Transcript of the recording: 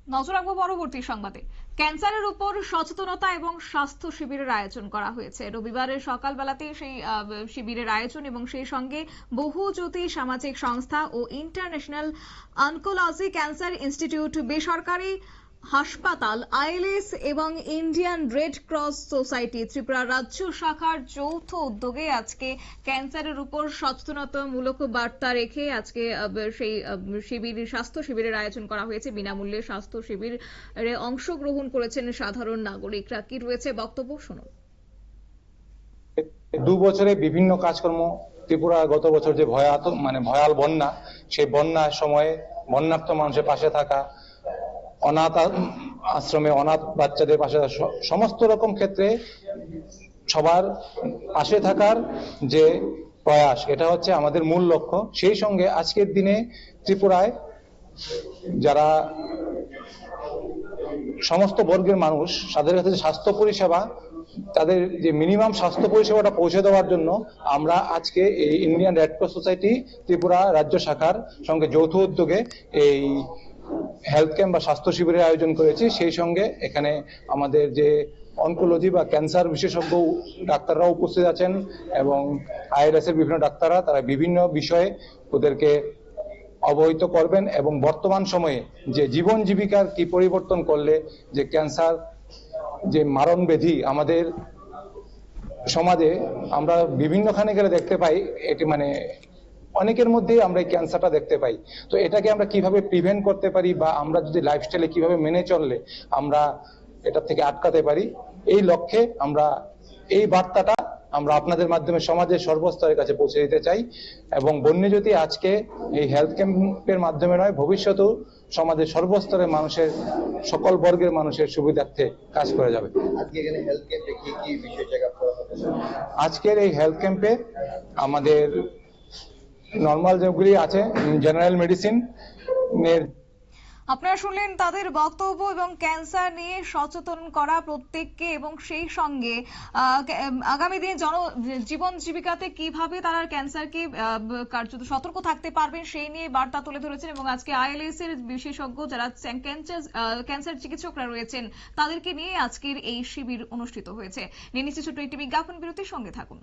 নজর রাখবো পরবর্তী সংবাদে। ক্যান্সারের উপর সচেতনতা এবং স্বাস্থ্য শিবিরের আয়োজন করা হয়েছে। রবিবারের সকালবেলাতে সেই শিবিরের আয়োজন এবং সেই সঙ্গে বহুজ্যোতি সামাজিক সংস্থা ও ইন্টারন্যাশনাল অনকোলজি ক্যান্সার ইনস্টিটিউট, বেসরকারি হাসপাতাল আইএলএস এবং Indian red cross society Tripura রাজ্য শাখার যৌথ উদ্যোগে আজকে ক্যান্সারের উপর সচেতনতামূলক বার্তা রেখে আজকে সেই স্বাস্থ্য শিবিরের আয়োজন করা হয়েছে। বিনামূল্যে স্বাস্থ্য শিবিরে অংশগ্রহণ করেছেন সাধারণ নাগরিকরা। কি রয়েছে বক্তব্য শুনুন। 2 বছরে বিভিন্ন কাজকর্ম, ত্রিপুরা গত বছর যে ভয়াল বন্যা, সেই বন্যার সময়ে বন্যার্ত মানুষের পাশে থাকা, অনাথ আশ্রমে অনাথ বাচ্চাদের পাশে, সমস্ত রকম ক্ষেত্রে সবার পাশে থাকার যে প্রয়াস, এটা হচ্ছে আমাদের মূল লক্ষ্য। সেই সঙ্গে আজকের দিনে ত্রিপুরায় যারা সমস্ত বর্গের মানুষ, তাদের কাছে স্বাস্থ্য পরিষেবা, তাদের যে মিনিমাম স্বাস্থ্য পরিষেবাটা পৌঁছে দেওয়ার জন্য আমরা আজকে এই Indian red cross society Tripura রাজ্য শাখার সঙ্গে যৌথ উদ্যোগে এই হেলথ ক্যাম্প বা স্বাস্থ্য শিবিরের আয়োজন করেছি। সেই সঙ্গে এখানে আমাদের যে অনকোলজি বা ক্যান্সার বিশেষজ্ঞ ডাক্তাররাও উপস্থিত আছেন এবং আইএলএস এর বিভিন্ন ডাক্তাররা, তারা বিভিন্ন বিষয়ে ওদেরকে অবহিত করবেন এবং বর্তমান সময়ে যে জীবন জীবিকার কি পরিবর্তন করলে যে ক্যান্সার যে মারণ ব্যাধি আমাদের সমাজে আমরা বিভিন্নখানে গেলে দেখতে পাই, এটি অনেকের মধ্যেই আমরা এই ক্যান্সারটা দেখতে পাই। তো এটাকে আমরা কিভাবে প্রিভেন্ট করতে পারি বা আমরা যদি লাইফস্টাইলে কিভাবে মেনে চললে আমরা এটা থেকে আটকাতে পারি, এই লক্ষ্যে আমরা এই বার্তাটা আমরা আপনাদের মাধ্যমে সমাজের সর্বস্তরের কাছে পৌঁছে দিতে চাই এবং বন্যজ্যোতি আজকে এই হেলথ ক্যাম্পের মাধ্যমে নয়, ভবিষ্যতেও সমাজের সর্বস্তরের মানুষের, সকল বর্গের মানুষের সুবিধার্থে কাজ করে যাবে। আজকের এই হেলথ ক্যাম্পে আমাদের নর্মাল যেগুলি আছে, জেনারেল মেডিসিন এর। আপনারা শুনলেন তাদের বক্তব্য এবং ক্যান্সার নিয়ে সচেতন করা প্রত্যেককে, এবং সেই সঙ্গে আগামী দিনে জীবন জীবিকাতে কিভাবে তারা ক্যান্সারকে কার্যত সতর্ক থাকতে পারবেন সেই নিয়ে বার্তা তুলে ধরেছেন। এবং আজকে আইএলএস এর বিশেষজ্ঞ যারা ক্যান্সার চিকিৎসকরা রয়েছেন তাদেরকে নিয়ে আজকের এই শিবির অনুষ্ঠিত হয়েছে। নিয়ে নিচ্ছে ছোট্ট একটি বিজ্ঞাপন বিরতির সঙ্গে থাকুন।